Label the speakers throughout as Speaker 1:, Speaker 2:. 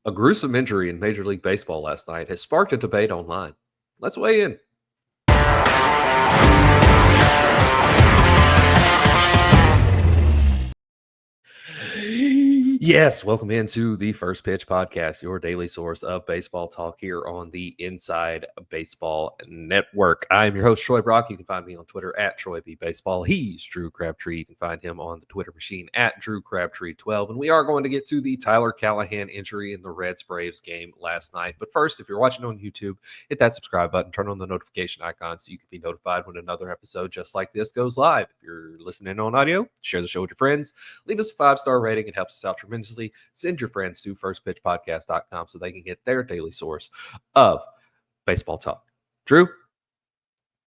Speaker 1: A gruesome injury in Major League Baseball last night has sparked a debate online. Let's weigh in. Yes, welcome into the First Pitch Podcast, your daily source of baseball talk here on the Inside Baseball Network. I'm your host, Troy Brock. You can find me on Twitter at TroyBBaseball. He's Drew Crabtree. You can find him on the Twitter machine at DrewCrabtree12. And we are going to get to the Tyler Callihan injury in the Reds-Braves game last night. But first, if you're watching on YouTube, hit that subscribe button, turn on the notification icon so you can be notified when another episode just like this goes live. If you're listening on audio, share the show with your friends. Leave us a 5-star rating. It helps us out tremendously. Send your friends to firstpitchpodcast.com so they can get their daily source of baseball talk. Drew,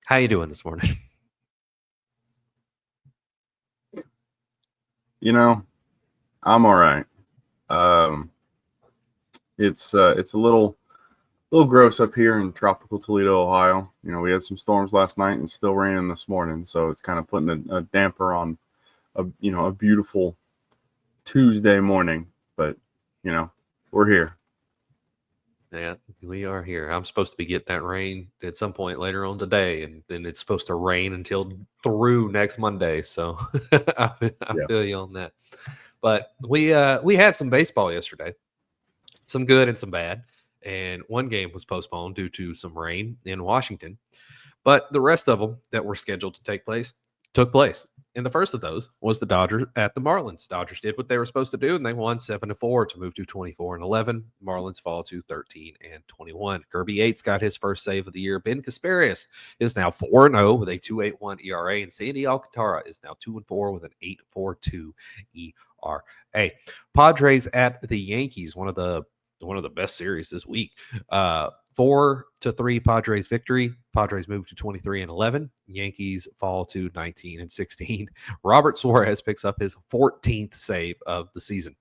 Speaker 1: how you doing this morning?
Speaker 2: You know, I'm all right. It's a little gross up here in tropical Toledo, Ohio. You know, we had some storms last night and still raining this morning, so it's kind of putting a damper on a beautiful Tuesday morning. But we're here.
Speaker 1: Yeah, we are here. I'm supposed to be getting that rain at some point later on today, and then it's supposed to rain until through next Monday. So I feel you on that. But we had some baseball yesterday, some good and some bad, and one game was postponed due to some rain in Washington. But the rest of them that were scheduled to take place took place. And the first of those was the Dodgers at the Marlins. Dodgers did what they were supposed to do, and they won 7-4 to move to 24-11. Marlins fall to 13-21. Kirby Yates got his first save of the year. Ben Casparius is now 4-0 with a 2.81 ERA, and Sandy Alcantara is now 2-4 with an 8.42 ERA. Padres at the Yankees, one of the best series this week. 4-3 Padres victory. Padres move to 23-11. Yankees fall to 19-16. Robert Suarez picks up his 14th save of the season.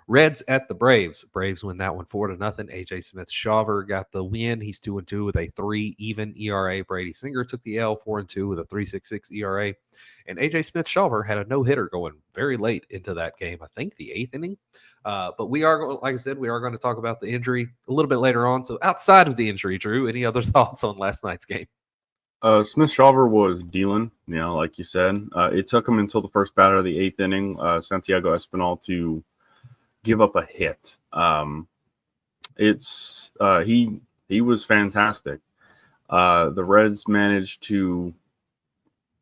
Speaker 1: Reds at the Braves. Braves win that one 4-0. AJ Smith-Shawver got the win. He's 2-2 with a 3-even ERA. Brady Singer took the L, 4-2 with a 3.66 ERA. And AJ Smith-Shawver had a no-hitter going very late into that game. I think the 8th inning. But we are, like I said, we are going to talk about the injury a little bit later on. So outside of the injury, Drew, any other thoughts on last night's game?
Speaker 2: Smith-Shawver was dealing, like you said. It took him until the first batter of the 8th inning, Santiago Espinal, to give up a hit. He was fantastic. The Reds managed to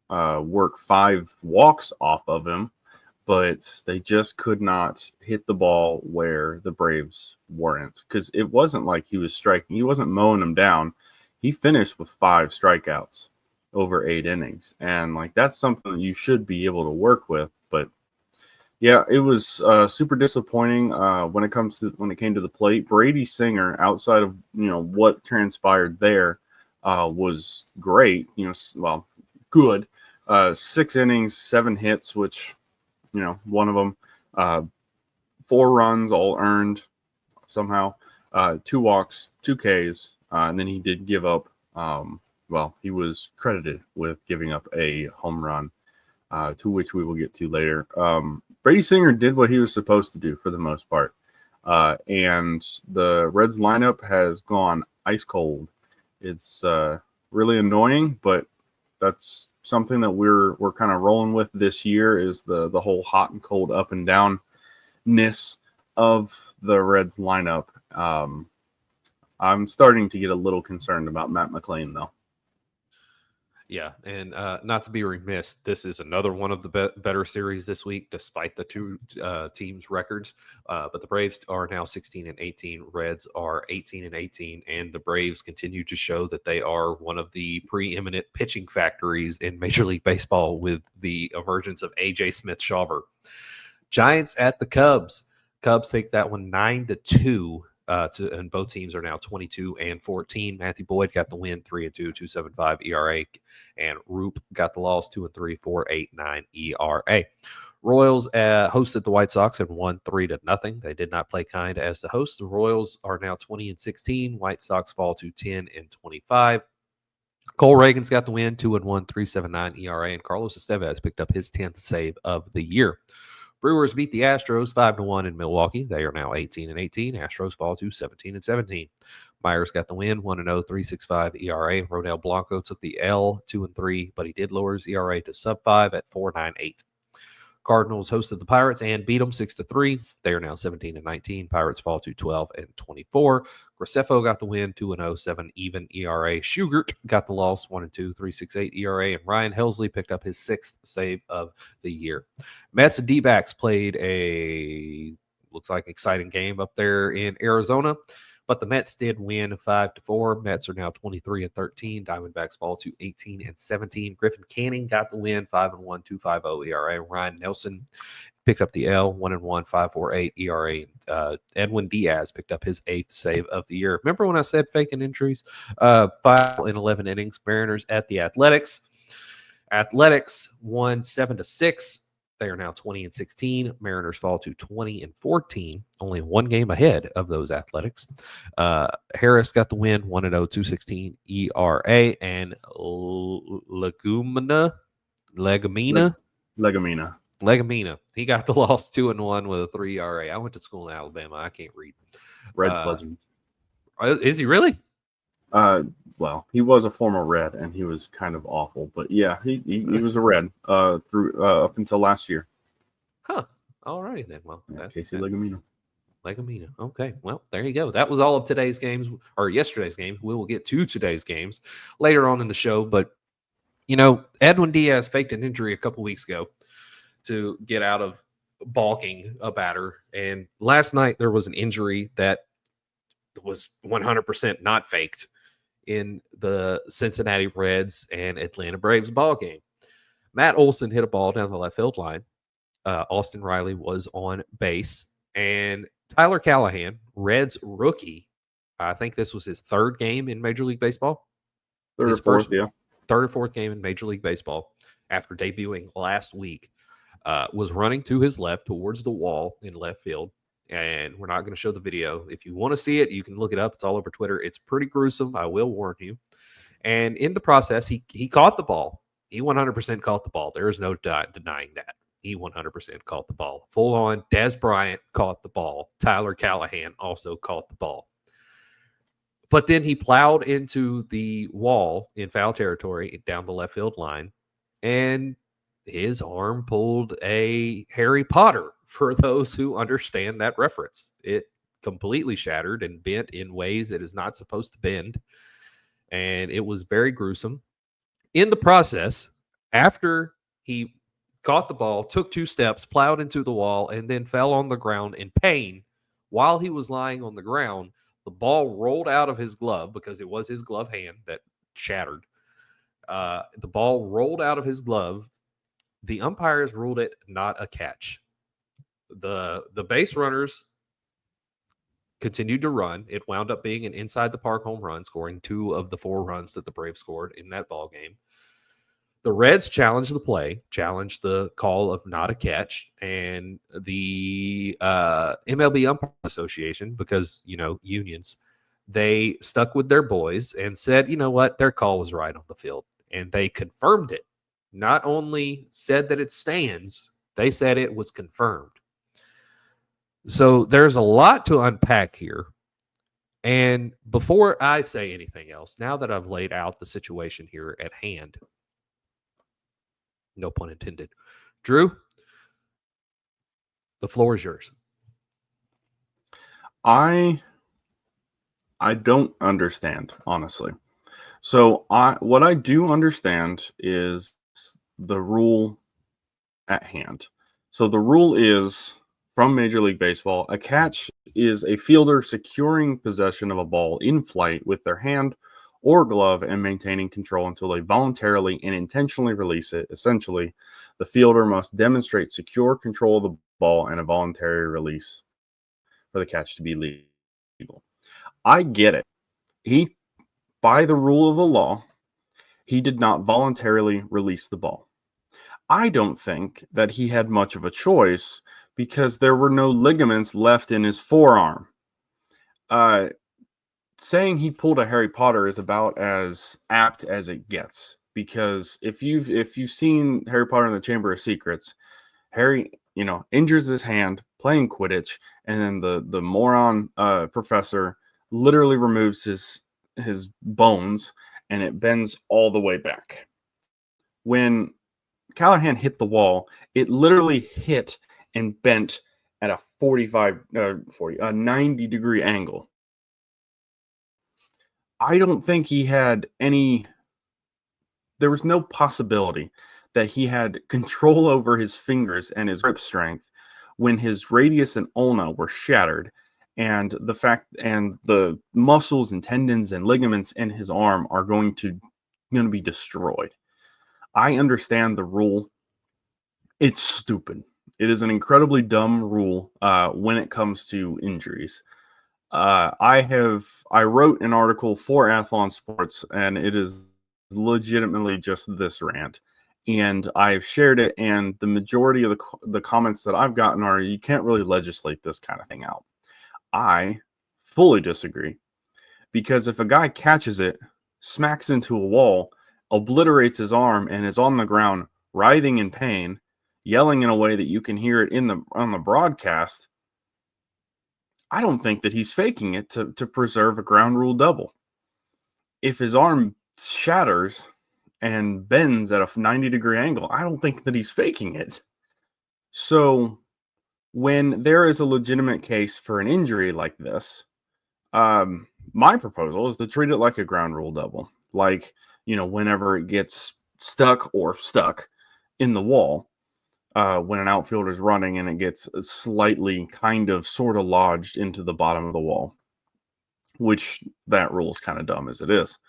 Speaker 2: work 5 walks off of him, but they just could not hit the ball where the Braves weren't, because it wasn't like he was striking. He wasn't mowing them down. He finished with 5 strikeouts over 8 innings, and that's something that you should be able to work with. But yeah, it was super disappointing when it came to the plate. Brady Singer, outside of what transpired there, was great. Good. 6 innings, 7 hits, which one of them, 4 runs, all earned somehow, 2 walks, 2 Ks, and then he did give up. He was credited with giving up a home run, to which we will get to later. Brady Singer did what he was supposed to do for the most part. And the Reds lineup has gone ice cold. It's really annoying, but that's something that we're kind of rolling with this year, is the whole hot and cold, up and down-ness of the Reds lineup. I'm starting to get a little concerned about Matt McLain, though.
Speaker 1: Yeah, and not to be remiss, this is another one of the better series this week, despite the 2 teams' records. But the Braves are now 16-18, Reds are 18-18, and the Braves continue to show that they are one of the preeminent pitching factories in Major League Baseball with the emergence of AJ Smith-Shawver. Giants at the Cubs. Cubs take that one 9-2. And both teams are now 22-14. Matthew Boyd got the win, 3-2, 2.75 ERA, and Roop got the loss, 2-3, 4.89 ERA. Royals hosted the White Sox and won 3-0. They did not play kind as the hosts. The Royals are now 20-16. White Sox fall to 10-25. Cole Reagan's got the win, 2-1, 3.79 ERA, and Carlos Estevez picked up his 10th save of the year. Brewers beat the Astros 5-1 in Milwaukee. They are now 18-18. Astros fall to 17-17. Myers got the win, 1-0, 3.65 ERA. Rodel Blanco took the L, 2-3, but he did lower his ERA to sub-5 at 4.98. Cardinals hosted the Pirates and beat them 6-3. They are now 17-19. Pirates fall to 12-24. Graceffo got the win, 2-0, 7 even ERA. Schugert got the loss, 1-2, 3.68 ERA. And Ryan Helsley picked up his 6th save of the year. Mets and D-backs played a looks like exciting game up there in Arizona. But the Mets did win 5-4. Mets are now 23-13. Diamondbacks fall to 18-17. Griffin Canning got the win, 5-1, 2.50 ERA. Ryan Nelson picked up the L, 1-1, 5.48 ERA. Edwin Diaz picked up his 8th save of the year. Remember when I said faking injuries? 5 in 11 innings. Mariners at the Athletics. Athletics won 7-6. They are now 20-16. Mariners fall to 20-14, only one game ahead of those Athletics. Harris got the win, 1-0, 2.16 ERA, and Legumina. He got the loss, 2-1 with a 3 ERA. I went to school in Alabama. I can't read.
Speaker 2: Reds legend.
Speaker 1: Is he really?
Speaker 2: Well, he was a former Red, and he was kind of awful. But yeah, he was a Red through up until last year.
Speaker 1: Huh. All righty then. Well,
Speaker 2: Casey Legumina.
Speaker 1: Okay. Well, there you go. That was all of today's games, or yesterday's games. We will get to today's games later on in the show. But, Edwin Diaz faked an injury a couple weeks ago to get out of balking a batter. And last night there was an injury that was 100% not faked in the Cincinnati Reds and Atlanta Braves ball game. Matt Olson hit a ball down the left field line. Austin Riley was on base. And Tyler Callihan, Reds rookie, I think this was his 3rd game in Major League Baseball.
Speaker 2: Third or fourth
Speaker 1: game in Major League Baseball after debuting last week, was running to his left towards the wall in left field. And we're not going to show the video. If you want to see it, you can look it up. It's all over Twitter. It's pretty gruesome. I will warn you. And in the process, he caught the ball. He 100% caught the ball. There is no denying that. He 100% caught the ball. Full on, Des Bryant caught the ball. Tyler Callihan also caught the ball. But then he plowed into the wall in foul territory down the left field line. And his arm pulled a Harry Potter, for those who understand that reference. It completely shattered and bent in ways it is not supposed to bend. And it was very gruesome. In the process, after he caught the ball, took 2 steps, plowed into the wall, and then fell on the ground in pain while he was lying on the ground, the ball rolled out of his glove because it was his glove hand that shattered. The ball rolled out of his glove. The umpires ruled it not a catch. The base runners continued to run. It wound up being an inside the park home run, scoring 2 of the 4 runs that the Braves scored in that ball game. The Reds challenged the play, challenged the call of not a catch, and the MLB Umpires Association, because, unions, they stuck with their boys and said, you know what, their call was right on the field. And they confirmed it. Not only said that it stands, they said it was confirmed. So there's a lot to unpack here. And before I say anything else, now that I've laid out the situation here at hand, no pun intended, Drew, the floor is yours.
Speaker 2: I don't understand, honestly. So what I do understand is the rule at hand. So the rule is, from Major League Baseball, a catch is a fielder securing possession of a ball in flight with their hand or glove and maintaining control until they voluntarily and intentionally release it. Essentially, the fielder must demonstrate secure control of the ball and a voluntary release for the catch to be legal. I get it. By the rule of the law, he did not voluntarily release the ball. I don't think that he had much of a choice because there were no ligaments left in his forearm. Saying he pulled a Harry Potter is about as apt as it gets, because if you've seen Harry Potter and the Chamber of Secrets, Harry injures his hand playing Quidditch, and then the moron professor literally removes his bones, and it bends all the way back. When Callihan hit the wall, it literally hit and bent at a 90-degree angle. I don't think he had there was no possibility that he had control over his fingers and his grip strength when his radius and ulna were shattered, and the muscles and tendons and ligaments in his arm are going to be destroyed. I understand the rule. It's stupid. It is an incredibly dumb rule when it comes to injuries. I wrote an article for Athlon Sports, and it is legitimately just this rant. And I've shared it, and the majority of the comments that I've gotten are, you can't really legislate this kind of thing out. I fully disagree, because if a guy catches it, smacks into a wall, obliterates his arm, and is on the ground writhing in pain, yelling in a way that you can hear it on the broadcast, I don't think that he's faking it to preserve a ground rule double. If his arm shatters and bends at a 90-degree angle, I don't think that he's faking it. So when there is a legitimate case for an injury like this, my proposal is to treat it like a ground rule double. Like, whenever it gets stuck in the wall, when an outfielder is running and it gets slightly sort of lodged into the bottom of the wall, which that rule is kind of dumb as it is.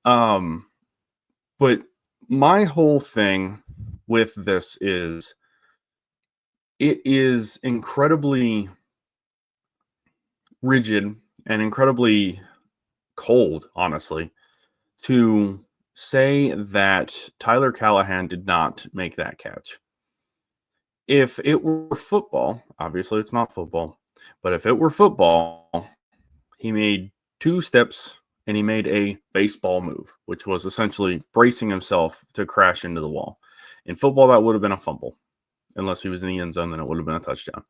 Speaker 2: But my whole thing with this is, it is incredibly rigid and incredibly cold, honestly, to say that Tyler Callihan did not make that catch. If it were football, obviously it's not football, but if it were football, he made 2 steps and he made a baseball move, which was essentially bracing himself to crash into the wall. In football, that would have been a fumble. Unless he was in the end zone, then it would have been a touchdown.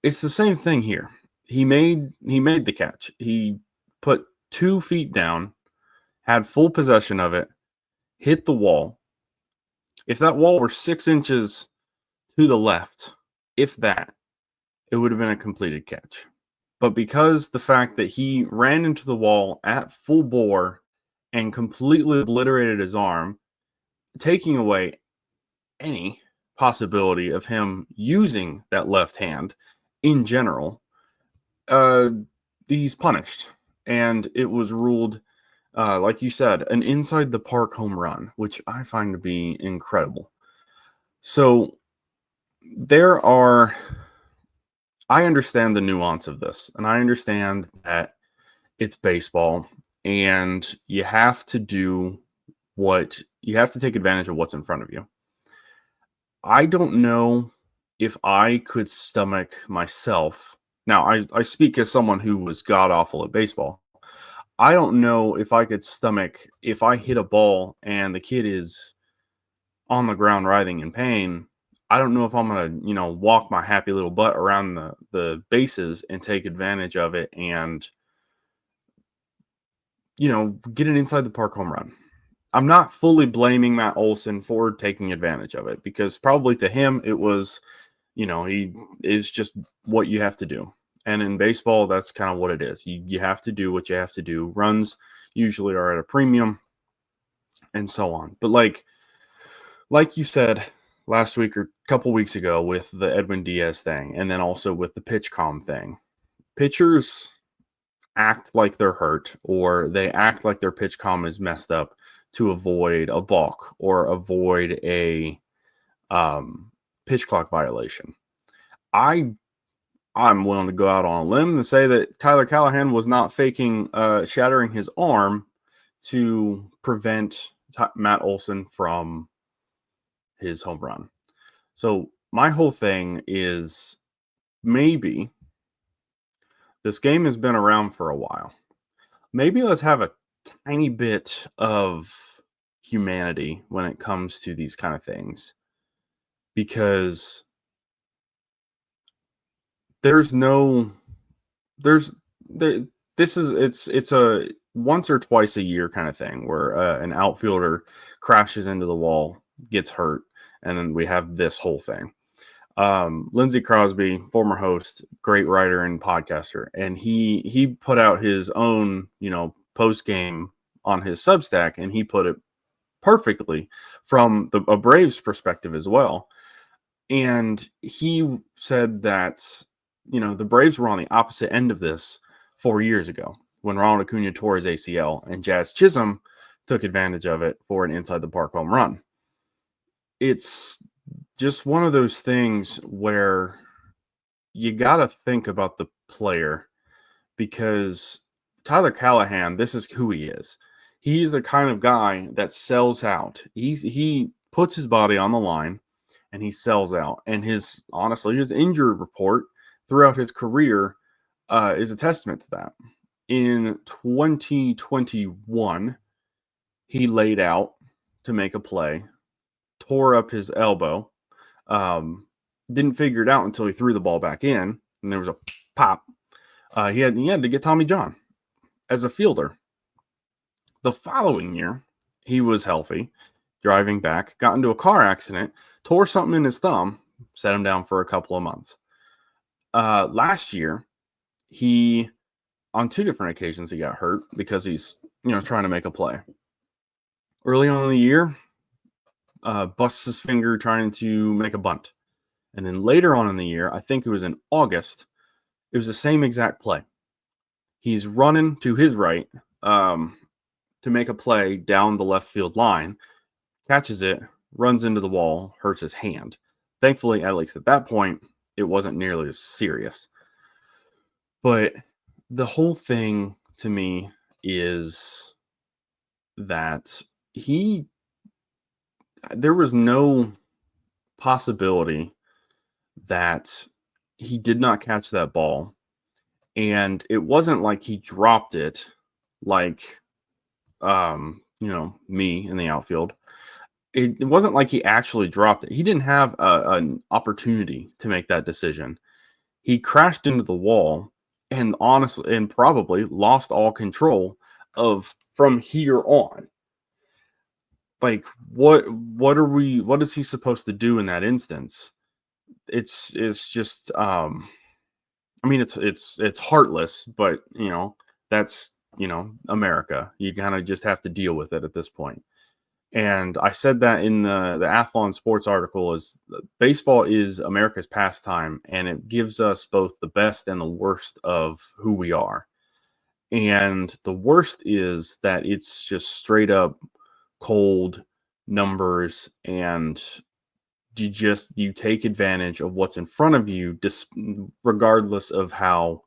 Speaker 2: It's the same thing here. He made the catch. He put 2 feet down, had full possession of it, hit the wall. If that wall were 6 inches to the left, if that, it would have been a completed catch. But because the fact that he ran into the wall at full bore and completely obliterated his arm, taking away any possibility of him using that left hand in general, he's punished. And it was ruled, like you said, an inside the park home run, which I find to be incredible. So I understand the nuance of this, and I understand that it's baseball, and you have to take advantage of what's in front of you. I don't know if I could stomach myself. Now, I speak as someone who was god-awful at baseball. I don't know if I could stomach if I hit a ball and the kid is on the ground writhing in pain. I don't know if I'm going to, walk my happy little butt around the bases and take advantage of it and, get an inside the park home run. I'm not fully blaming Matt Olson for taking advantage of it, because probably to him it was, he is just what you have to do. And in baseball, that's kind of what it is. You have to do what you have to do. Runs usually are at a premium and so on. But like you said last week or a couple weeks ago with the Edwin Diaz thing, and then also with the pitch calm thing, pitchers act like they're hurt, or they act like their pitch calm is messed up to avoid a balk or avoid a pitch clock violation. I'm willing to go out on a limb and say that Tyler Callihan was not faking shattering his arm to prevent Matt Olson from his home run. So my whole thing is, maybe this game has been around for a while. Maybe let's have a tiny bit of humanity when it comes to these kind of things. because it's a once or twice a year kind of thing where an outfielder crashes into the wall, gets hurt, and then we have this whole thing. Lindsey Crosby, former host, great writer and podcaster, and he put out his own, post game on his Substack, and he put it perfectly from a Braves perspective as well. And he said that, the Braves were on the opposite end of this 4 years ago when Ronald Acuna tore his ACL and Jazz Chisholm took advantage of it for an inside the park home run. It's just one of those things where you got to think about the player, because Tyler Callihan, this is who he is. He's the kind of guy that sells out. He puts his body on the line and he sells out. And his injury report throughout his career is a testament to that. In 2021, he laid out to make a play, tore up his elbow, didn't figure it out until he threw the ball back in, and there was a pop. He had to get Tommy John as a fielder. The following year, he was healthy, driving back, got into a car accident, tore something in his thumb, set him down for a couple of months. Last year, on 2 different occasions, he got hurt because he's, trying to make a play. Early on in the year, busts his finger trying to make a bunt. And then later on in the year, I think it was in August, it was the same exact play. He's running to his right to make a play down the left field line, catches it, runs into the wall, hurts his hand. Thankfully, at least at that point, it wasn't nearly as serious. But the whole thing to me is that there was no possibility that he did not catch that ball. And it wasn't like he dropped it like, me in the outfield. It wasn't like he actually dropped it. He didn't have an opportunity to make that decision. He crashed into the wall and probably lost all control of from here on. Like, what is he supposed to do in that instance? It's just, it's heartless, but that's, America. You kind of just have to deal with it at this point. And I said that in the Athlon Sports article, is baseball is America's pastime, and it gives us both the best and the worst of who we are. And the worst is that it's just straight up cold numbers, and you take advantage of what's in front of you, regardless of how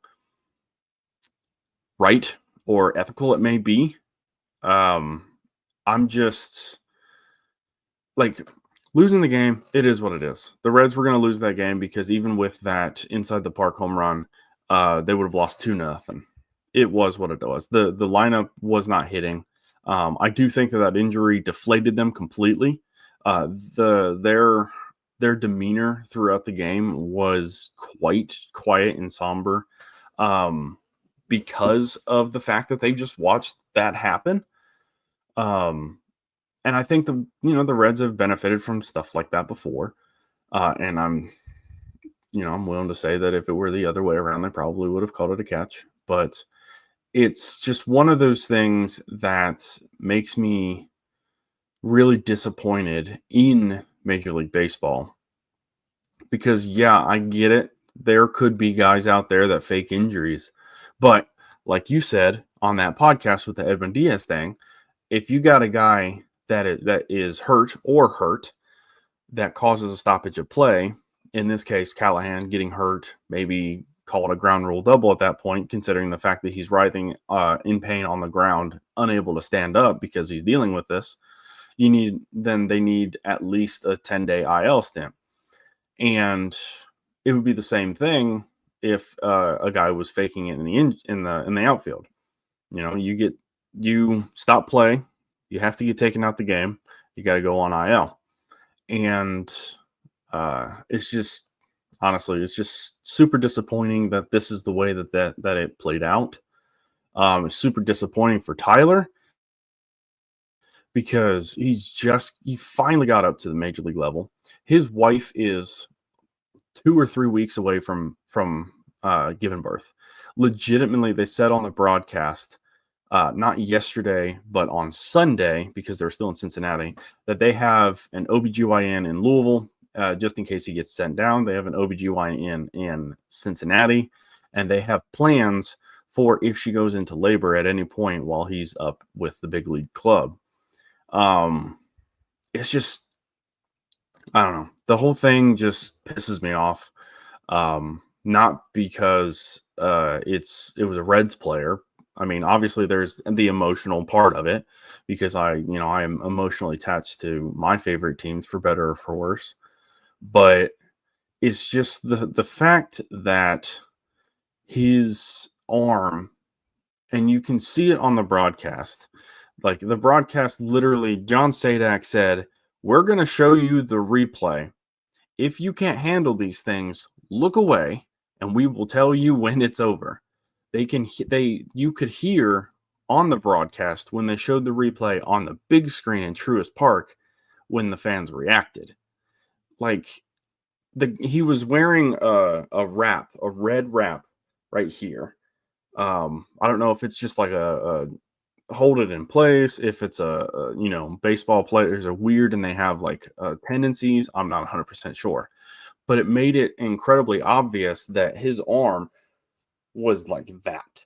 Speaker 2: right or ethical it may be. I'm just like, losing the game. It is what it is. The Reds were going to lose that game because even with that inside the park home run, they would have lost 2-0. It was what it was. The lineup was not hitting. I do think that injury deflated them completely. Their demeanor throughout the game was quite quiet and somber, because of the fact that they just watched that happen. And I think the Reds have benefited from stuff like that before. And I'm willing to say that if it were the other way around, they probably would have called it a catch. But it's just one of those things that makes me really disappointed in Major League Baseball. Because, yeah, I get it. There could be guys out there that fake injuries. But like you said on that podcast with the Edwin Diaz thing, if you got a guy that is hurt that causes a stoppage of play, in this case, Callihan getting hurt, maybe call it a ground rule double at that point, considering the fact that he's writhing in pain on the ground, unable to stand up because he's dealing with this, they need at least a 10-day IL stint. And it would be the same thing if a guy was faking it in the outfield. You stop play, you have to get taken out the game, you got to go on IL. And It's just honestly, it's just super disappointing that this is the way that it played out. It's super disappointing for Tyler because he finally got up to the major league level. His wife is 2 or 3 weeks away from giving birth. Legitimately, they said on the broadcast, not yesterday, but on Sunday, because they're still in Cincinnati, that they have an OBGYN in Louisville, just in case he gets sent down. They have an OBGYN in Cincinnati, and they have plans for if she goes into labor at any point while he's up with the big league club. It's just, I don't know. The whole thing just pisses me off. Not because it was a Reds player. I mean, obviously there's the emotional part of it because I am emotionally attached to my favorite teams for better or for worse. But it's just the fact that his arm, and you can see it on the broadcast. Like the broadcast, literally, John Sadak said, "We're going to show you the replay. If you can't handle these things, look away, and we will tell you when it's over." You could hear on the broadcast when they showed the replay on the big screen in Truist Park when the fans reacted. Like he was wearing a red wrap right here. I don't know if it's just like a hold it in place, if it's a baseball players are weird and they have like tendencies. I'm not 100% sure, but it made it incredibly obvious that his arm was like that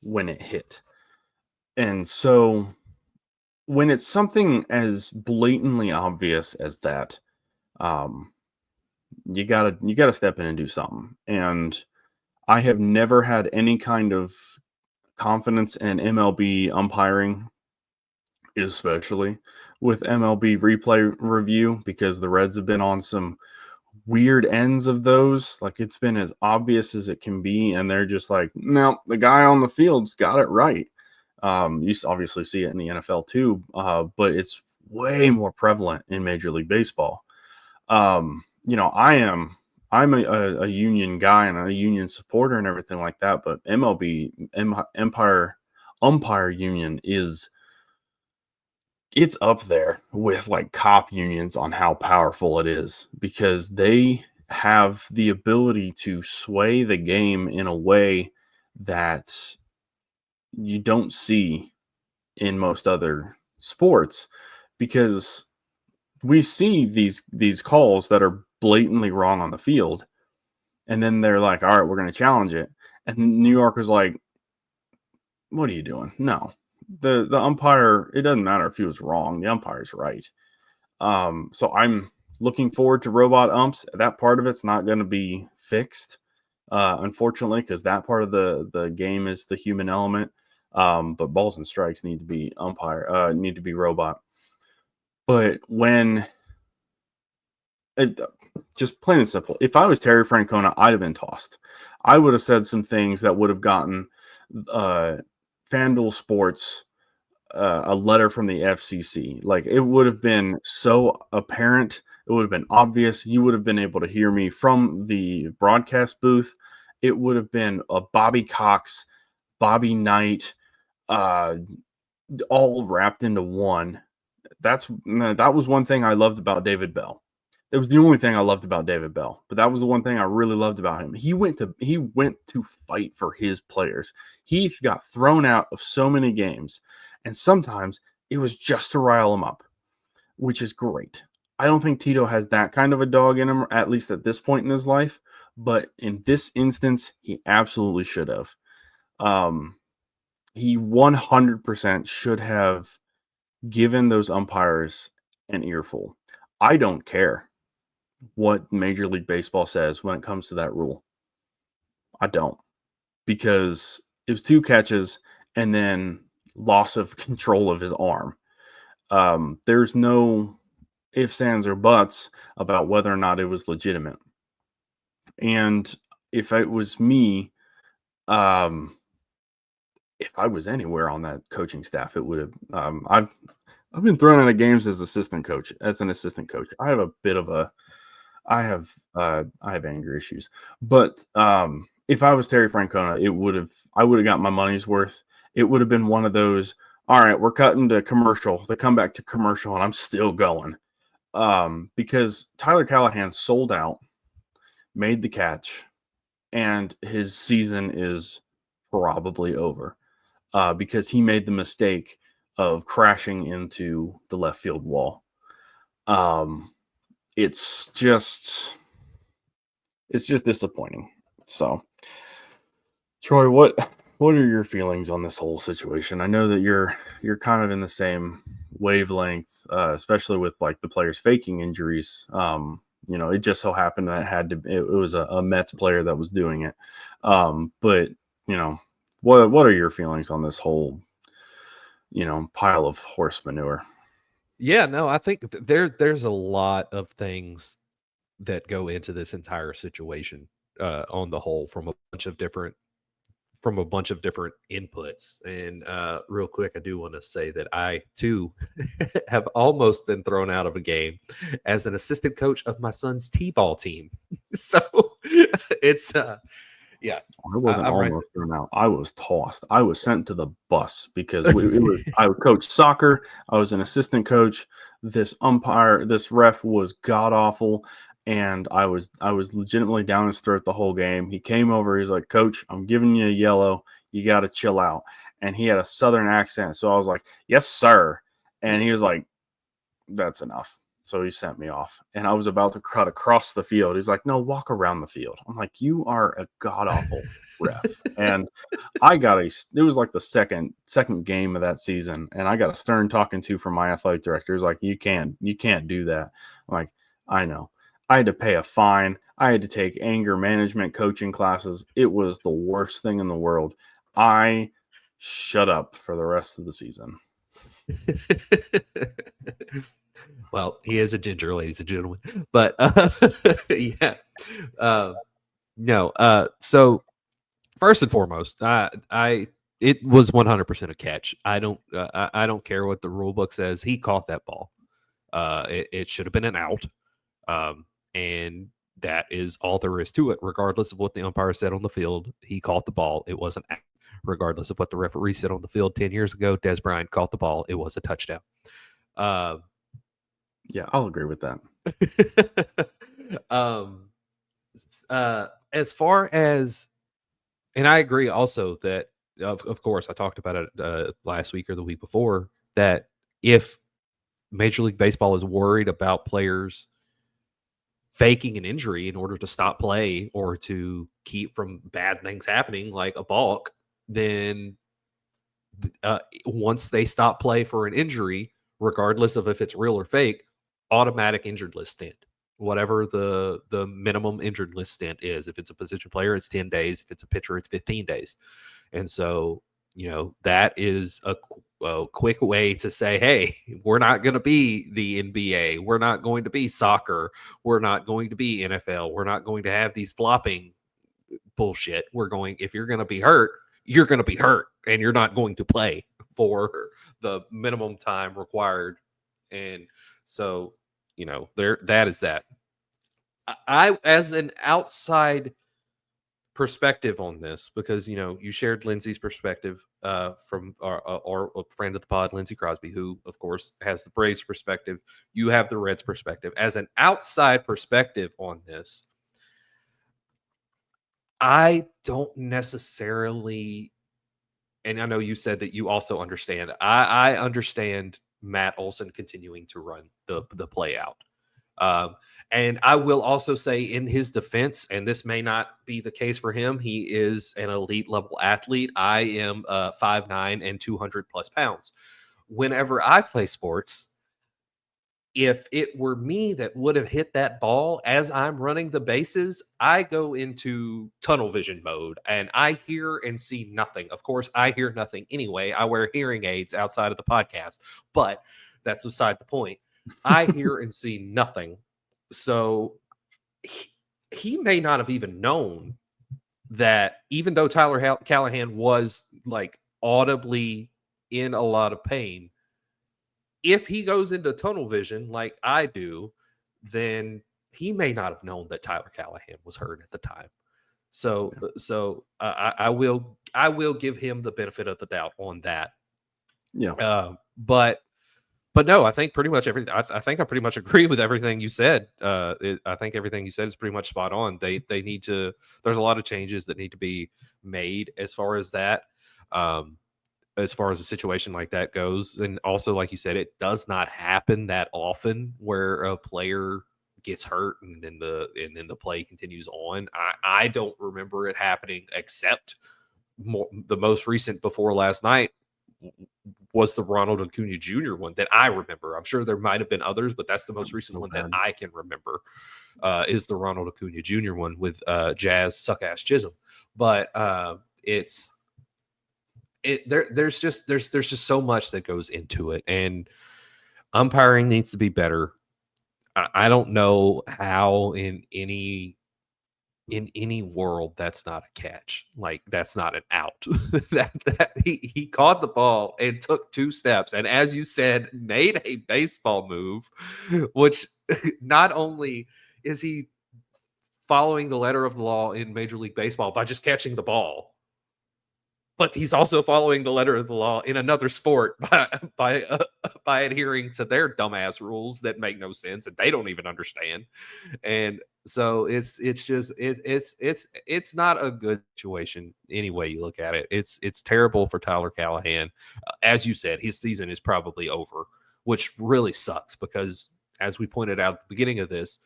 Speaker 2: when it hit. And so when it's something as blatantly obvious as that, you gotta step in and do something. And I have never had any kind of confidence in MLB umpiring, especially with MLB replay review, because the Reds have been on some weird ends of those. Like it's been as obvious as it can be, and they're just like, no, the guy on the field's got it right. You obviously see it in the NFL too, but it's way more prevalent in Major League Baseball. I'm a union guy and a union supporter and everything like that, but MLB umpire union it's up there with like cop unions on how powerful it is, because they have the ability to sway the game in a way that you don't see in most other sports, because we see these calls that are blatantly wrong on the field, and then they're like, all right, we're going to challenge it, and New York is like, what are you doing? No, the umpire, it doesn't matter if he was wrong, the umpire's right. So I'm looking forward to robot umps. That part of it's not going to be fixed, unfortunately, because that part of the game is the human element. But balls and strikes need to be need to be robot. But when just plain and simple, if I was Terry Francona, I'd have been tossed. I would have said some things that would have gotten FanDuel Sports a letter from the FCC. Like it would have been so apparent. It would have been obvious. You would have been able to hear me from the broadcast booth. It would have been a Bobby Cox, Bobby Knight, all wrapped into one. That was one thing I loved about David Bell. That was the only thing I loved about David Bell, but that was the one thing I really loved about him. He went to fight for his players. He got thrown out of so many games, and sometimes it was just to rile him up, which is great. I don't think Tito has that kind of a dog in him, at least at this point in his life, but in this instance, he absolutely should have. He 100% should have given those umpires an earful. I don't care what Major League Baseball says when it comes to that rule. I don't, because it was 2 catches and then loss of control of his arm. There's no ifs, ands, or buts about whether or not it was legitimate. And if it was me, if I was anywhere on that coaching staff, it would have. I've been thrown out of games as an assistant coach. I have a bit of a I have anger issues, but if I was Terry Francona, I would have got my money's worth. It would have been one of those. All right, we're cutting to commercial. They come back to commercial, and I'm still going because Tyler Callihan sold out, made the catch, and his season is probably over because he made the mistake of crashing into the left field wall. It's just disappointing. So, Troy, what are your feelings on this whole situation? I know that you're kind of in the same wavelength, especially with like the players faking injuries. It just so happened that it was a Mets player that was doing it. But what are your feelings on this whole pile of horse manure?
Speaker 1: Yeah, no, I think there's a lot of things that go into this entire situation on the whole from a bunch of different inputs. And real quick, I do want to say that I too have almost been thrown out of a game as an assistant coach of my son's t-ball team. So it's yeah,
Speaker 2: I wasn't
Speaker 1: I'm right.
Speaker 2: almost thrown out. I was tossed. I was sent to the bus because I coached soccer. I was an assistant coach. This ref was god awful, and I was legitimately down his throat the whole game. He came over. He's like, "Coach, I'm giving you a yellow. You got to chill out." And he had a southern accent, so I was like, "Yes, sir." And he was like, "That's enough." So he sent me off, and I was about to cut across the field. He's like, "No, walk around the field." I'm like, "You are a god awful ref." And it was like the second game of that season, and I got a stern talking to from my athletic director. He's like, you can't do that." I'm like, "I know." I had to pay a fine. I had to take anger management coaching classes. It was the worst thing in the world. I shut up for the rest of the season.
Speaker 1: Well, he is a ginger, ladies and gentlemen. But yeah, no. So first and foremost, it was 100% a catch. I don't care what the rule book says. He caught that ball. It should have been an out. And that is all there is to it. Regardless of what the umpire said on the field, he caught the ball. It wasn't out. Regardless of what the referee said on the field 10 years ago, Des Bryant caught the ball. It was a touchdown.
Speaker 2: Yeah, I'll agree with that.
Speaker 1: As far as, and I agree also that, of course, I talked about it last week or the week before, that if Major League Baseball is worried about players faking an injury in order to stop play or to keep from bad things happening, like a balk, then once they stop play for an injury, regardless of if it's real or fake, automatic injured list stint. Whatever the minimum injured list stint is. If it's a position player, it's 10 days. If it's a pitcher, it's 15 days. And so, that is a quick way to say, hey, we're not going to be the NBA. We're not going to be soccer. We're not going to be NFL. We're not going to have these flopping bullshit. If you're going to be hurt, you're going to be hurt and you're not going to play for the minimum time required. And so, that is that. I, as an outside perspective on this, because you shared Lindsay's perspective from our friend of the pod, Lindsay Crosby, who of course has the Braves perspective. You have the Reds perspective. As an outside perspective on this, I don't necessarily, and I know you said that you also understand. I understand Matt Olson continuing to run the play out. And I will also say in his defense, and this may not be the case for him, he is an elite level athlete. I am 5'9" and 200 plus pounds. Whenever I play sports, if it were me that would have hit that ball as I'm running the bases, I go into tunnel vision mode and I hear and see nothing. Of course, I hear nothing anyway. I wear hearing aids outside of the podcast, but that's beside the point. I hear and see nothing. So he may not have even known that, even though Tyler Callihan was like audibly in a lot of pain, if he goes into tunnel vision like I do, then he may not have known that Tyler Callihan was hurt at the time. So I will give him the benefit of the doubt on that.
Speaker 2: Yeah.
Speaker 1: But no, I think pretty much everything. I think I pretty much agree with everything you said. I think everything you said is pretty much spot on. They need to. There's a lot of changes that need to be made as far as that. As far as a situation like that goes, and also like you said, it does not happen that often where a player gets hurt and then the play continues on. I don't remember it happening except the most recent before last night was the Ronald Acuna Jr. one that I remember. I'm sure there might have been others, but that's the most recent one that I can remember. Is the Ronald Acuna Jr. one with Jazz Suck-Ass Chisholm. But there's just so much that goes into it, and umpiring needs to be better. I don't know how in any world that's not a catch, like that's not an out. that he caught the ball and took 2 steps, and as you said, made a baseball move, which not only is he following the letter of the law in Major League Baseball by just catching the ball, but he's also following the letter of the law in another sport by adhering to their dumbass rules that make no sense and they don't even understand. And so it's not a good situation any way you look at it. It's terrible for Tyler Callihan. As you said, his season is probably over, which really sucks because, as we pointed out at the beginning of this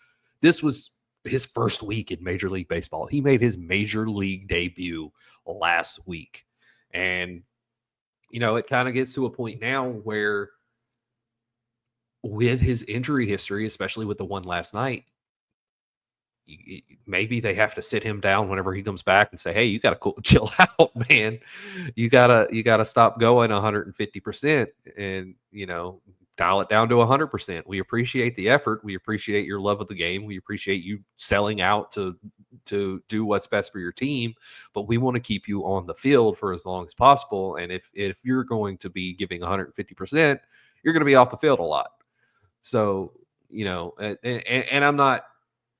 Speaker 1: was his first week in Major League Baseball. He made his Major League debut last week. And, it kind of gets to a point now where with his injury history, especially with the one last night, maybe they have to sit him down whenever he comes back and say, hey, you got to chill out, man. You gotta stop going 150% and, dial it down to 100%. We appreciate the effort. We appreciate your love of the game. We appreciate you selling out to do what's best for your team, but we want to keep you on the field for as long as possible. And if you're going to be giving 150%, you're going to be off the field a lot. So, and I'm not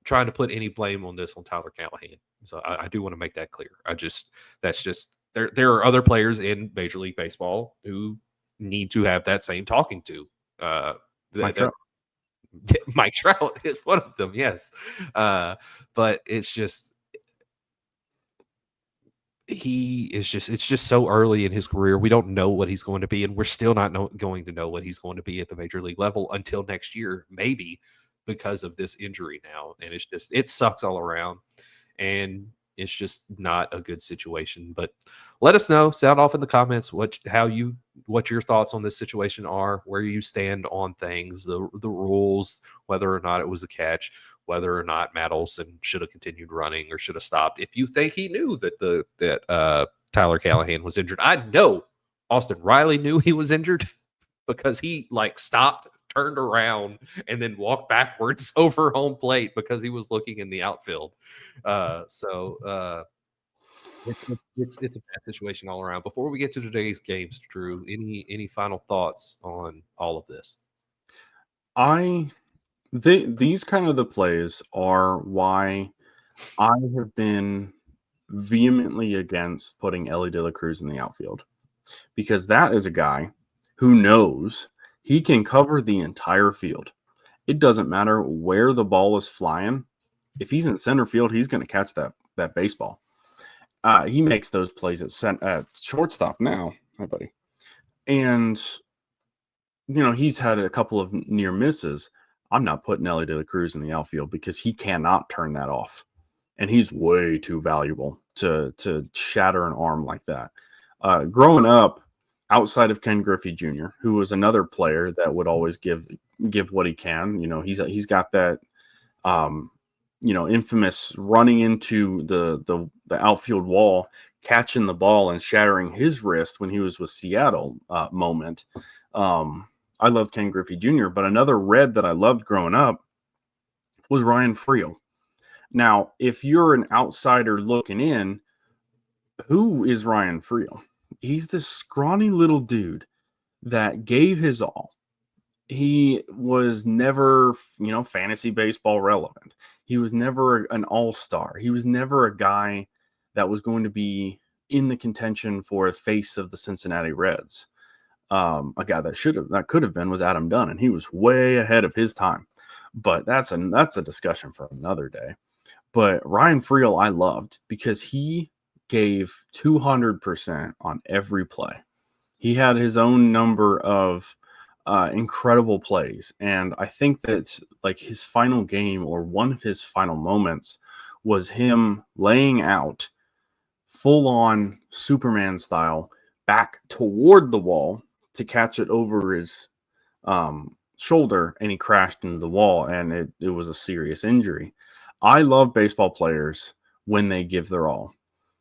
Speaker 1: trying to put any blame on this on Tyler Callihan. So I do want to make that clear. There are other players in Major League Baseball who need to have that same talking to. Mike Trout is one of them, yes. But it's just it's just so early in his career. We don't know what he's going to be, and we're still not going to know what he's going to be at the Major League level until next year, maybe, because of this injury now. And it sucks all around, and it's just not a good situation. But let us know, sound off in the comments what your thoughts on this situation are, where you stand on things, the rules, whether or not it was a catch, whether or not Matt Olson should have continued running or should have stopped. If you think he knew that Tyler Callihan was injured, I know Austin Riley knew he was injured because he stopped, turned around, and then walked backwards over home plate because he was looking in the outfield. It's a bad situation all around. Before we get to today's games, Drew, any final thoughts on all of this?
Speaker 2: These kind of the plays are why I have been vehemently against putting Elly De La Cruz in the outfield, because that is a guy who knows he can cover the entire field. It doesn't matter where the ball is flying. If he's in center field, he's going to catch that baseball. He makes those plays at shortstop now, my buddy. And, he's had a couple of near misses. I'm not putting Elly De La Cruz in the outfield because he cannot turn that off. And he's way too valuable to shatter an arm like that. Growing up, outside of Ken Griffey Jr., who was another player that would always give what he can. He's got that, infamous running into the outfield wall, catching the ball and shattering his wrist when he was with Seattle moment. I loved Ken Griffey Jr., but another Red that I loved growing up was Ryan Freel. Now, if you're an outsider looking in, who is Ryan Freel? He's this scrawny little dude that gave his all he was never, fantasy baseball relevant. He was never an all-star. He was never a guy that was going to be in the contention for a face of the Cincinnati Reds. A guy that could have been was Adam Dunn, and he was way ahead of his time. But that's a discussion for another day. But Ryan Friel, I loved because he gave 200% on every play. He had his own number of incredible plays, and I think that like his final game or one of his final moments was him laying out full on Superman style back toward the wall to catch it over his shoulder, and he crashed into the wall, and it was a serious injury. I love baseball players when they give their all.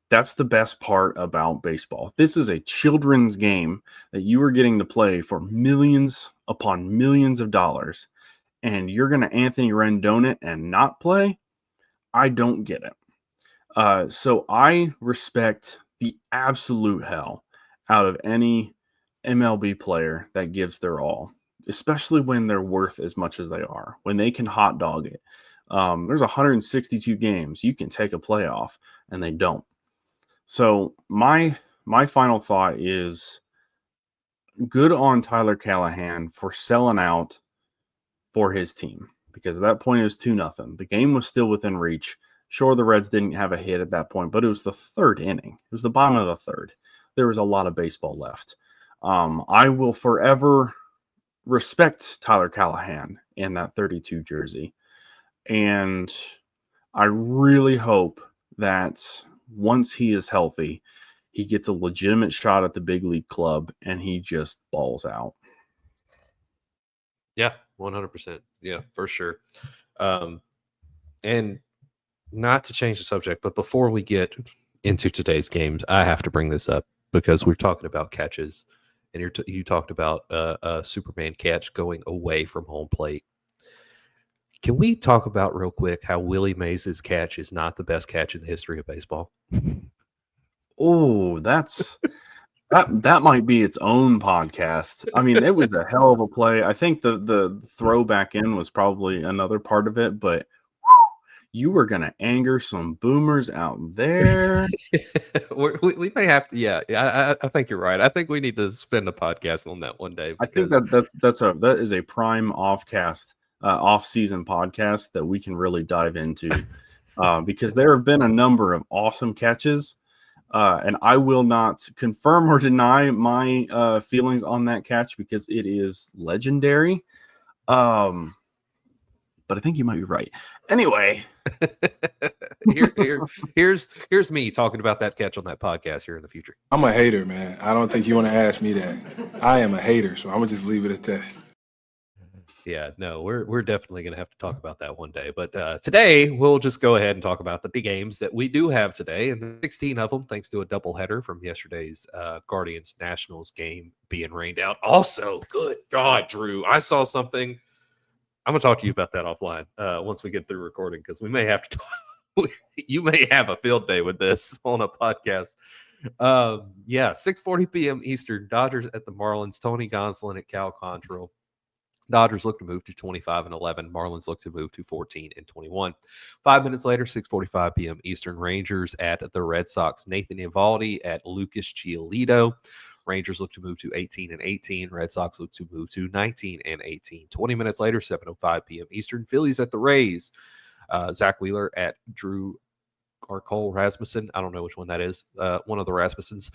Speaker 2: That's the best part about baseball. This is a children's game that you are getting to play for millions upon millions of dollars, and you're going to Anthony Rendon it and not play? I don't get it. So I respect the absolute hell out of any MLB player that gives their all, especially when they're worth as much as they are, when they can hot dog it. There's 162 games. You can take a playoff, and they don't. So my final thought is good on Tyler Callihan for selling out for his team, because at that point it was 2-0. The game was still within reach. Sure, the Reds didn't have a hit at that point, but it was the third inning. It was the bottom of the third. There was a lot of baseball left. I will forever respect Tyler Callihan in that 32 jersey. And I really hope that once he is healthy, he gets a legitimate shot at the big league club and he just balls out.
Speaker 1: Yeah, 100%. Yeah, for sure. And not to change the subject, but before we get into today's games, I have to bring this up because we're talking about catches, and you talked about a Superman catch going away from home plate. Can we talk about real quick how Willie Mays' catch is not the best catch in the history of baseball?
Speaker 2: Oh, that might be its own podcast. I mean, it was a hell of a play. I think the throw back in was probably another part of it, but you were going to anger some boomers out there.
Speaker 1: we may have to. Yeah, I think you're right. I think we need to spend a podcast on that one day.
Speaker 2: I think that is a prime off-season podcast that we can really dive into because there have been a number of awesome catches, and I will not confirm or deny my feelings on that catch because it is legendary. But I think you might be right. Anyway,
Speaker 1: here's me talking about that catch on that podcast here in the future.
Speaker 3: I'm a hater, man. I don't think you want to ask me that. I am a hater, so I'm gonna just leave it at that.
Speaker 1: Yeah, no, we're definitely going to have to talk about that one day. But today, we'll just go ahead and talk about the big games that we do have today. And 16 of them, thanks to a doubleheader from yesterday's Guardians-Nationals game being rained out. Also, good God, Drew, I saw something. I'm going to talk to you about that offline once we get through recording, because we may have to talk. You may have a field day with this on a podcast. 6:40 p.m. Eastern, Dodgers at the Marlins, Tony Gonsolin at Cal Quantrill. Dodgers look to move to 25-11. Marlins look to move to 14-21. 5 minutes later, 6:45 p.m. Eastern, Rangers at the Red Sox. Nathan Eovaldi at Lucas Giolito. Rangers look to move to 18-18. Red Sox look to move to 19-18. 20 minutes later, 7:05 p.m. Eastern, Phillies at the Rays. Zach Wheeler at Drew or Cole Rasmussen. I don't know which one that is. One of the Rasmussens.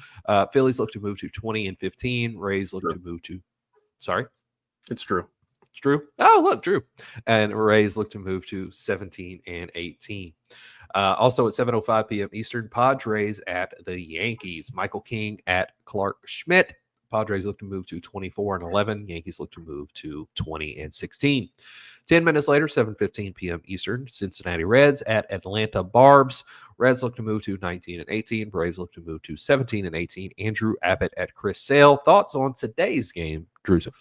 Speaker 1: Phillies look to move to 20-15. Rays look to move to. Sorry?
Speaker 2: It's Drew.
Speaker 1: It's Drew. Oh, look, Drew. And Rays look to move to 17-18. Also at 7:05 p.m. Eastern, Padres at the Yankees. Michael King at Clark Schmidt. Padres look to move to 24-11. Yankees look to move to 20-16. 10 minutes later, 7:15 p.m. Eastern, Cincinnati Reds at Atlanta Barbs. Reds look to move to 19-18. Braves look to move to 17-18. Andrew Abbott at Chris Sale. Thoughts on today's game, Drusif?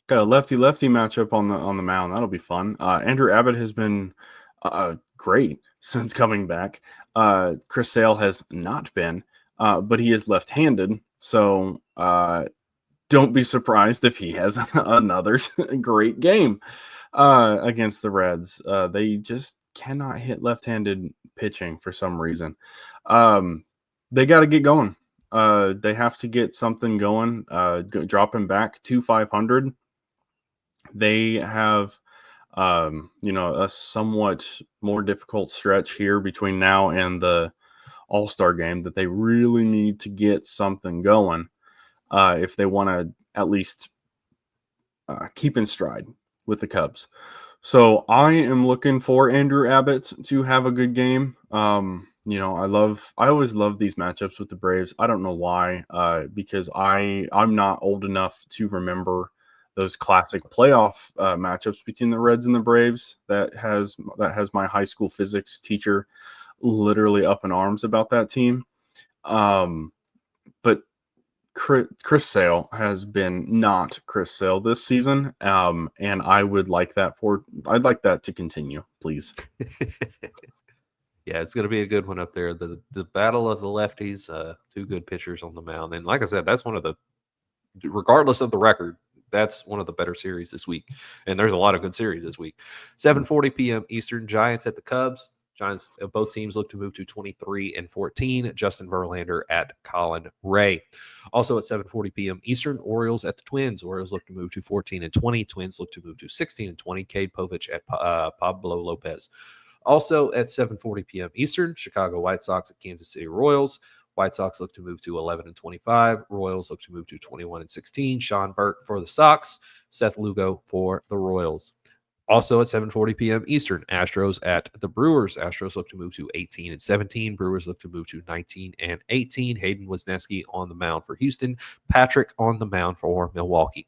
Speaker 2: Got a lefty-lefty matchup on the mound. That'll be fun. Andrew Abbott has been great since coming back. Chris Sale has not been, but he is left-handed. So don't be surprised if he has another great game against the Reds. They just cannot hit left-handed pitching for some reason. They got to get going. They have to get something going, dropping back to 500. They have, a somewhat more difficult stretch here between now and the All-Star game that they really need to get something going if they want to at least keep in stride with the Cubs. So I am looking for Andrew Abbott to have a good game. I always love these matchups with the Braves. I don't know why, because I'm not old enough to remember those classic playoff matchups between the Reds and the Braves. That has my high school physics teacher literally up in arms about that team. But Chris Sale has been not Chris Sale this season, and I'd like that to continue, please.
Speaker 1: Yeah, it's going to be a good one up there. The battle of the lefties, two good pitchers on the mound, and like I said, that's one of the, regardless of the record, that's one of the better series this week. And there's a lot of good series this week. 7:40 p.m. Eastern, Giants at the Cubs. Giants, both teams look to move to 23-14. Justin Verlander at Colin Ray. Also at 7:40 p.m. Eastern, Orioles at the Twins. Orioles look to move to 14-20. Twins look to move to 16-20. Cade Povich at Pablo Lopez. Also at 7:40 p.m. Eastern, Chicago White Sox at Kansas City Royals. White Sox look to move to 11-25. Royals look to move to 21-16. Sean Burke for the Sox. Seth Lugo for the Royals. Also at 7:40 p.m. Eastern, Astros at the Brewers. Astros look to move to 18-17. Brewers look to move to 19-18. Hayden Wesneski on the mound for Houston. Patrick on the mound for Milwaukee.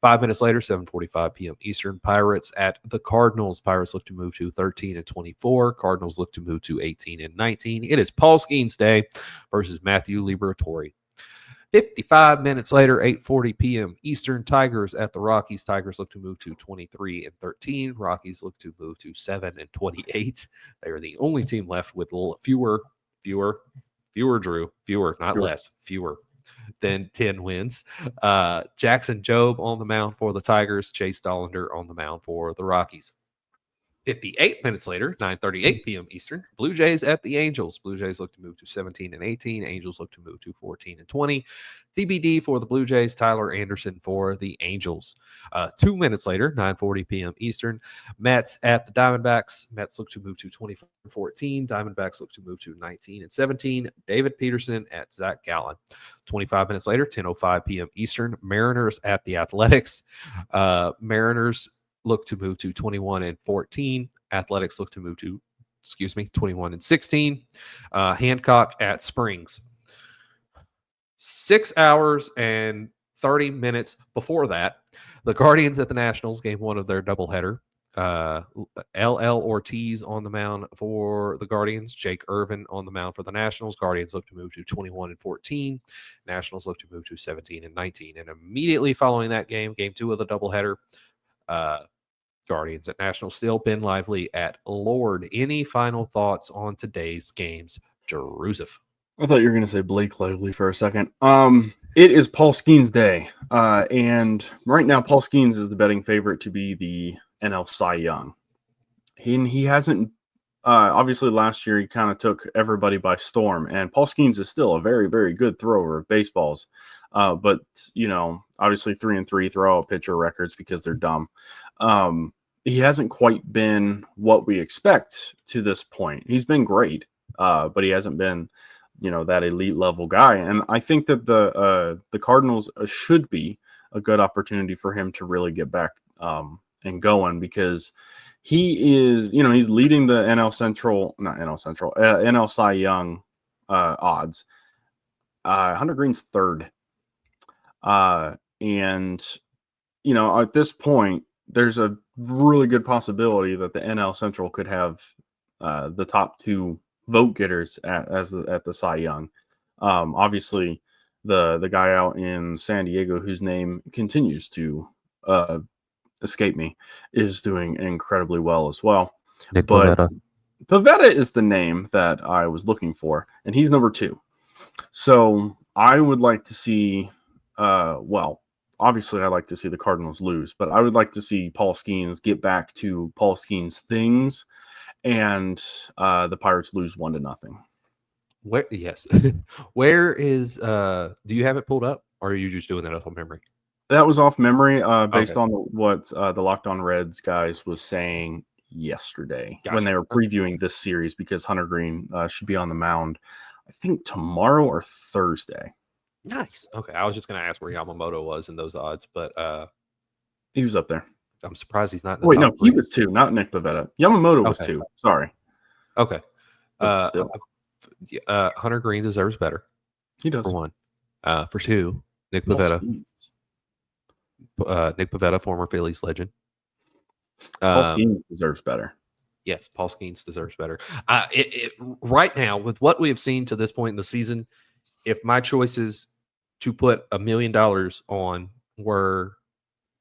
Speaker 1: 5 minutes later, 7:45 p.m. Eastern, Pirates at the Cardinals. Pirates look to move to 13-24. Cardinals look to move to 18-19. It is Paul Skeens Day versus Matthew Liberatore. 55 minutes later, 8:40 p.m. Eastern, Tigers at the Rockies. Tigers look to move to 23-13. Rockies look to move to 7-28. They are the only team left with fewer, not less, fewer than 10 wins. Jackson Jobe on the mound for the Tigers. Chase Dollander on the mound for the Rockies. 58 minutes later, 9:38 p.m. Eastern, Blue Jays at the Angels. Blue Jays look to move to 17-18. Angels look to move to 14-20. TBD for the Blue Jays, Tyler Anderson for the Angels. 2 minutes later, 9:40 p.m. Eastern, Mets at the Diamondbacks. Mets look to move to 24-14. Diamondbacks look to move to 19-17. David Peterson at Zach Gallen. 25 minutes later, 10:05 p.m. Eastern, Mariners at the Athletics. Mariners look to move to 21-14. Athletics look to move to, 21-16. Hancock at Springs. 6 hours and 30 minutes before that, the Guardians at the Nationals, game one of their doubleheader. LL Ortiz on the mound for the Guardians. Jake Irvin on the mound for the Nationals. Guardians look to move to 21-14. Nationals look to move to 17-19. And immediately following that game two of the doubleheader, Guardians at Nationals. Still Ben Lively at Lord. Any final thoughts on today's games, Joseph?
Speaker 2: I thought you were going to say Blake Lively for a second. It is Paul Skeens Day, and right now Paul Skeens is the betting favorite to be the NL Cy Young. He hasn't. Obviously, last year he kind of took everybody by storm, and Paul Skeens is still a very, very good thrower of baseballs. But obviously 3-3 throw-out pitcher records because they're dumb. He hasn't quite been what we expect to this point. He's been great, but he hasn't been, that elite level guy. And I think that the Cardinals should be a good opportunity for him to really get back and going, because he is, he's leading the NL Cy Young odds. Hunter Green's third. And at this point, there's a really good possibility that the NL Central could have the top two vote getters at the Cy Young. Obviously, the guy out in San Diego, whose name continues to escape me, is doing incredibly well as well.
Speaker 1: Nick
Speaker 2: but
Speaker 1: Pivetta.
Speaker 2: Pivetta is the name that I was looking for, and he's number 2. So I would like to see, obviously I like to see the Cardinals lose, but I would like to see Paul Skeens get back to Paul Skeens things, and the Pirates lose 1-0.
Speaker 1: Where? Yes. Where is? Do you have it pulled up, or are you just doing that off of memory?
Speaker 2: That was off memory, based
Speaker 1: Okay.
Speaker 2: on what the Locked On Reds guys was saying yesterday when
Speaker 1: Gotcha.
Speaker 2: they were previewing this series, because Hunter Green should be on the mound, I think tomorrow or Thursday.
Speaker 1: Nice. Okay, I was just going to ask where Yamamoto was in those odds, but
Speaker 2: He was up there.
Speaker 1: I'm surprised he's not in the
Speaker 2: Wait,
Speaker 1: top
Speaker 2: no, he
Speaker 1: three.
Speaker 2: was 2, not Nick Pivetta. Yamamoto was 2. Sorry.
Speaker 1: Okay.
Speaker 2: But still.
Speaker 1: Hunter Green deserves better.
Speaker 2: He does.
Speaker 1: For one. For two, Nick
Speaker 2: Paul
Speaker 1: Pivetta.
Speaker 2: Skeens.
Speaker 1: Nick Pivetta, former Phillies legend.
Speaker 2: Paul Skeens deserves better.
Speaker 1: Yes, Paul Skeens deserves better. Right now, with what we have seen to this point in the season, if my choices to put $1 million on were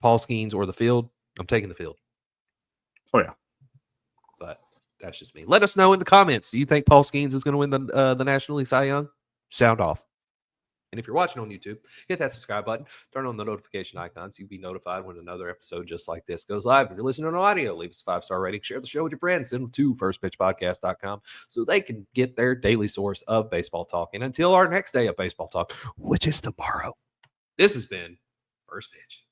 Speaker 1: Paul Skeens or the field, I'm taking the field.
Speaker 2: Oh, yeah.
Speaker 1: But that's just me. Let us know in the comments. Do you think Paul Skeens is going to win the National League Cy Young? Sound off. And if you're watching on YouTube, hit that subscribe button, turn on the notification icon so you'll be notified when another episode just like this goes live. If you're listening on audio, leave us a 5-star rating, share the show with your friends, send them to firstpitchpodcast.com so they can get their daily source of baseball talk. And until our next day of baseball talk, which is tomorrow, this has been First Pitch.